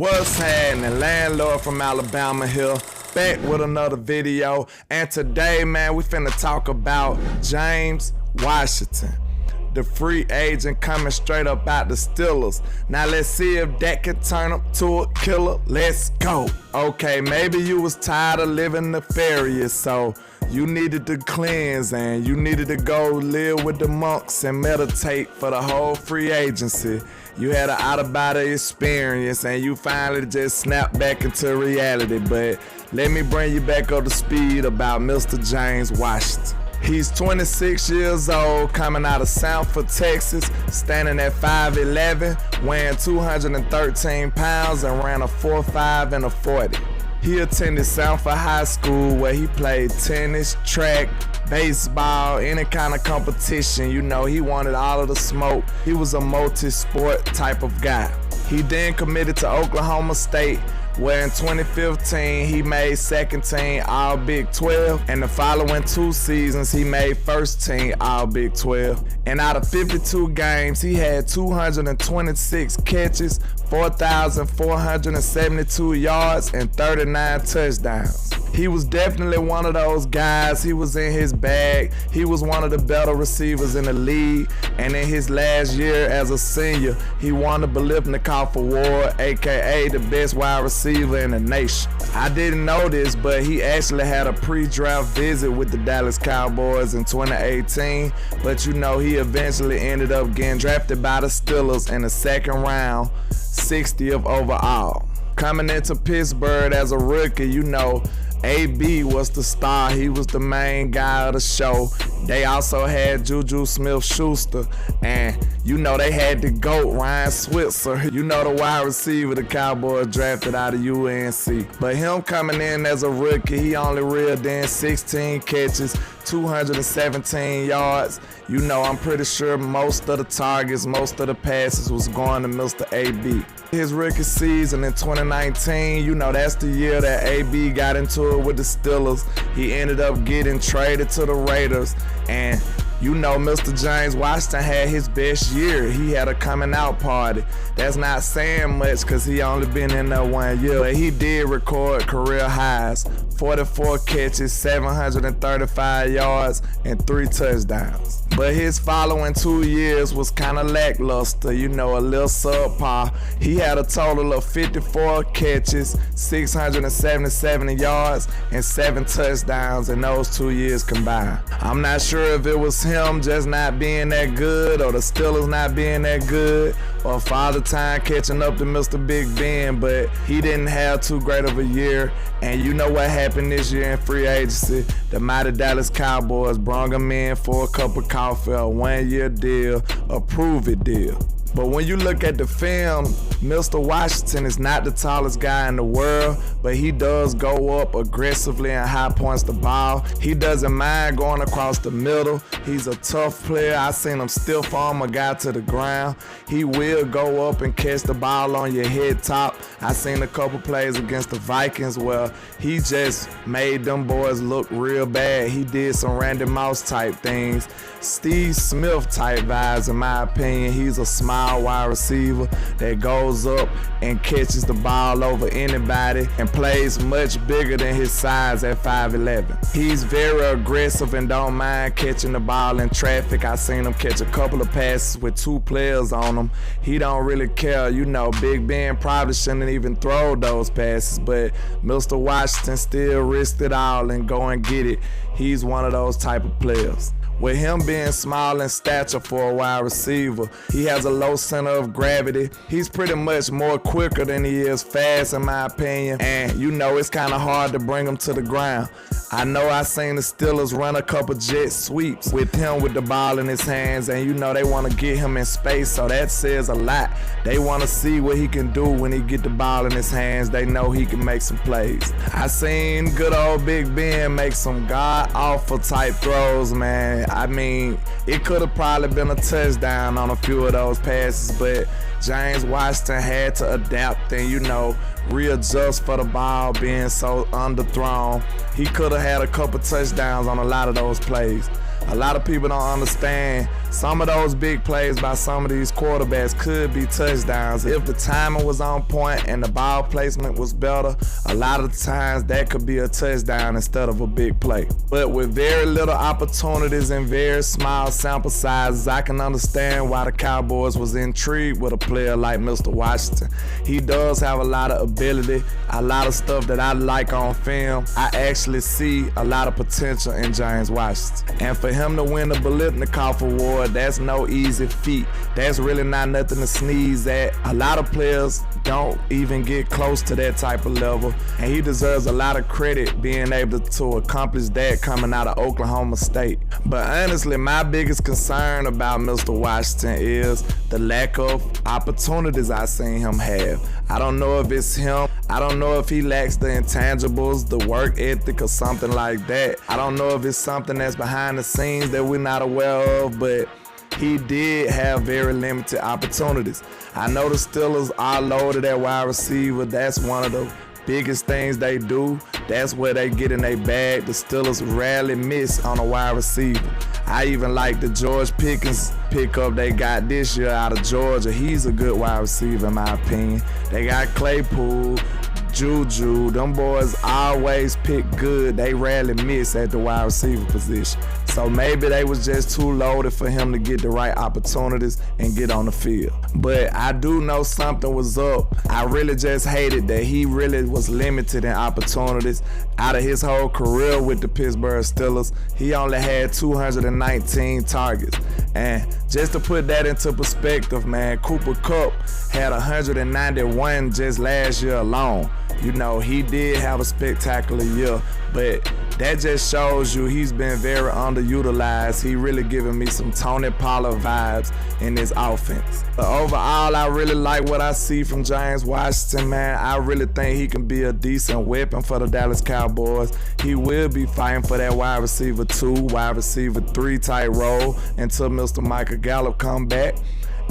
What's happening? Landlord from Alabama here, back with another video. And today, man, we finna talk about James Washington, the free agent coming straight up out the Steelers. Now let's see if that can turn him to a killer. Let's go. Okay, maybe you was tired of living nefarious, so you needed to cleanse and you needed to go live with the monks and meditate for the whole free agency. You had an out-of-body experience and you finally just snapped back into reality. But let me bring you back up to speed about Mr. James Washington. He's 26 years old, coming out of Sanford, Texas, standing at 5'11", weighing 213 pounds, and ran a 4.5 and a 40. He attended Sanford High School where he played tennis, track, baseball, any kind of competition. You know, he wanted all of the smoke. He was a multi-sport type of guy. He then committed to Oklahoma State, where in 2015 he made second team All Big 12, and the following 2 seasons he made first team All Big 12. And out of 52 games, he had 226 catches, 4,472 yards, and 39 touchdowns. He was definitely one of those guys. He was in his bag. He was one of the better receivers in the league. And in his last year as a senior, he won the Biletnikoff Award, aka the best wide receiver in the nation. I didn't know this, but he actually had a pre-draft visit with the Dallas Cowboys in 2018. But you know, he eventually ended up getting drafted by the Steelers in the second round, 60th overall. Coming into Pittsburgh as a rookie, you know, AB was the star. He was the main guy of the show. They also had Juju Smith-Schuster, and you know they had the GOAT, Ryan Switzer. You know, the wide receiver the Cowboys drafted out of UNC. But him coming in as a rookie, he only reeled in 16 catches, 217 yards. You know, I'm pretty sure most of the targets, most of the passes was going to Mr. AB. His rookie season in 2019, you know, that's the year that AB got into it with the Steelers. He ended up getting traded to the Raiders, and you know, Mr. James Washington had his best year. He had a coming out party. That's not saying much because he only been in there 1 year. But he did record career highs, 44 catches, 735 yards, and 3 touchdowns. But his following 2 years was kind of lackluster, you know, a little subpar. He had a total of 54 catches, 677 yards, and 7 touchdowns in those 2 years combined. I'm not sure if it was him just not being that good, or the Steelers not being that good, or Father Time catching up to Mr. Big Ben, but he didn't have too great of a year. And you know what happened this year in free agency? The mighty Dallas Cowboys brought him in for a cup of coffee, a 1-year deal, a prove-it deal. But when you look at the film, Mr. Washington is not the tallest guy in the world, but he does go up aggressively and high points the ball. He doesn't mind going across the middle. He's a tough player. I seen him stiff arm a guy to the ground. He will go up and catch the ball on your head top. I seen a couple plays against the Vikings where he just made them boys look real bad. He did some Randy Moss type things, Steve Smith type vibes in my opinion. He's a small wide receiver that goes up and catches the ball over anybody and plays much bigger than his size at 5'11". He's very aggressive and don't mind catching the ball in traffic. I seen him catch a couple of passes with 2 players on him. He don't really care. You know, Big Ben probably shouldn't even throw those passes, but Mr. Washington still risked it all and go and get it. He's one of those type of players. With him being small in stature for a wide receiver, he has a low center of gravity. He's pretty much more quicker than he is fast in my opinion. And you know, it's kind of hard to bring him to the ground. I know I seen the Steelers run a couple jet sweeps with him with the ball in his hands, and you know they want to get him in space, so that says a lot. They want to see what he can do when he get the ball in his hands. They know he can make some plays. I seen good old Big Ben make some god-awful type throws, man. I mean, it could have probably been a touchdown on a few of those passes, but James Washington had to adapt and, you know, readjust for the ball being so underthrown. He could have had a couple touchdowns on a lot of those plays. A lot of people don't understand Some of those big plays by some of these quarterbacks could be touchdowns. If the timing was on point and the ball placement was better, a lot of the times that could be a touchdown instead of a big play. But with very little opportunities and very small sample sizes, I can understand why the Cowboys was intrigued with a player like Mr. Washington. He does have a lot of ability, a lot of stuff that I like on film. I actually see a lot of potential in James Washington. And for him to win the Biletnikoff Award, that's no easy feat. That's really not nothing to sneeze at. A lot of players don't even get close to that type of level, and he deserves a lot of credit being able to accomplish that coming out of Oklahoma State. But honestly, my biggest concern about Mr. Washington is the lack of opportunities I seen him have. I don't know if it's him. I don't know if he lacks the intangibles, the work ethic, or something like that. I don't know if it's something that's behind the scenes that we're not aware of, but he did have very limited opportunities. I know the Steelers are loaded at wide receiver. That's one of the biggest things they do. That's where they get in their bag. The Steelers rarely miss on a wide receiver. I even like the George Pickens pickup they got this year out of Georgia. He's a good wide receiver in my opinion. They got Claypool, Juju. Them boys always pick good. They rarely miss at the wide receiver position. So maybe they was just too loaded for him to get the right opportunities and get on the field. But I do know something was up. I really just hated that he really was limited in opportunities. Out of his whole career with the Pittsburgh Steelers, he only had 219 targets. And just to put that into perspective, man, Cooper Kupp had 191 just last year alone. You know, he did have a spectacular year, but that just shows you he's been very underutilized. He really giving me some Tony Pollard vibes in his offense. But overall, I really like what I see from James Washington, man. I really think he can be a decent weapon for the Dallas Cowboys. He will be fighting for that wide receiver 2, wide receiver 3 type role until Mr. Micah Gallup come back.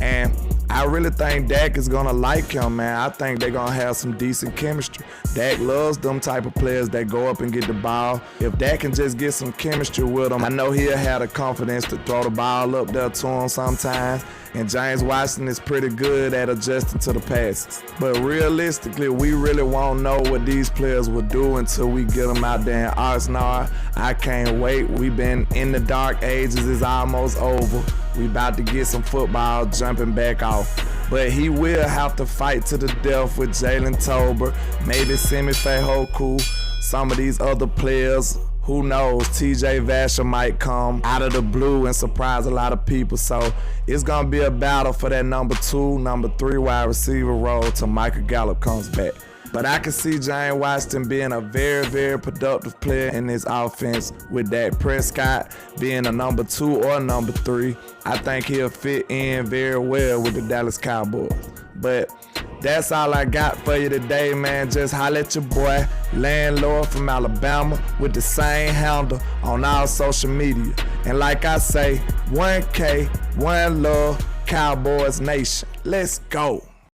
And I really think Dak is going to like him, man. I think they're going to have some decent chemistry. Dak loves them type of players that go up and get the ball. If Dak can just get some chemistry with him, I know he'll have the confidence to throw the ball up there to him sometimes. And James Washington is pretty good at adjusting to the passes. But realistically, we really won't know what these players will do until we get them out there in Oxnard. I can't wait. We've been in the dark ages. It's almost over. We about to get some football jumping back off. But he will have to fight to the death with Jalen Tolbert, maybe Simi Fehoko, some of these other players. Who knows? TJ Vasher might come out of the blue and surprise a lot of people. So it's going to be a battle for that number 2, number 3 wide receiver role till Micah Gallup comes back. But I can see James Washington being a very, very productive player in this offense with Dak Prescott being a number 2 or number 3. I think he'll fit in very well with the Dallas Cowboys. But that's all I got for you today, man. Just holla at your boy, Landlord from Alabama, with the same handle on all social media. And like I say, 1K, 1 love, Cowboys Nation. Let's go.